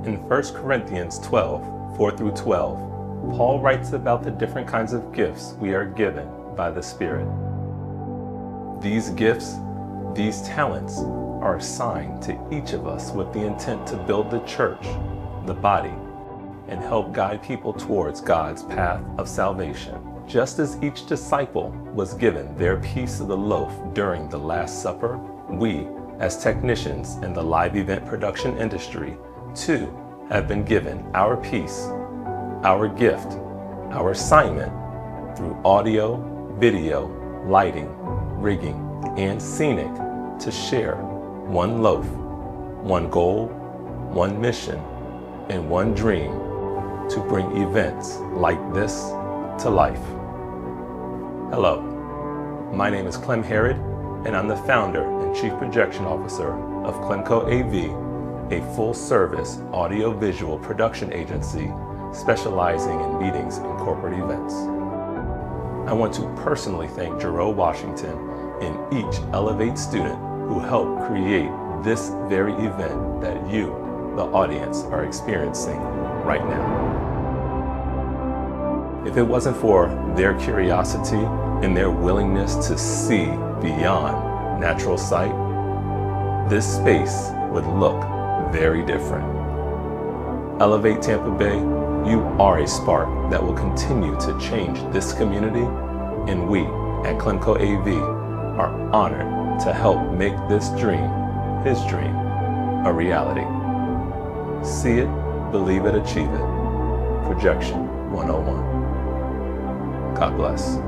In 1 Corinthians 12, 4 through 12, Paul writes about the different kinds of gifts we are given by the Spirit. These gifts, these talents, are assigned to each of us with the intent to build the church, the body, and help guide people towards God's path of salvation. Just as each disciple was given their piece of the loaf during the Last Supper, we, as technicians in the live event production industry, too, have been given our piece, our gift, our assignment through audio, video, lighting, rigging, and scenic to share one loaf, one goal, one mission, and one dream to bring events like this to life. Hello, my name is Clem Harrod, and I'm the founder and chief projection officer of CLEMCOAV, a full-service audio-visual production agency specializing in meetings and corporate events. I want to personally thank Jerome Washington and each ELEVATE student who helped create this very event that you, the audience, are experiencing right now. If it wasn't for their curiosity and their willingness to see beyond natural sight, this space would look very different. ELEVATE Tampa Bay, you are a spark that will continue to change this community, and we at CLEMCOAV are honored to help make this dream, his dream, a reality. See it, believe it, achieve it. Projection 101. God bless.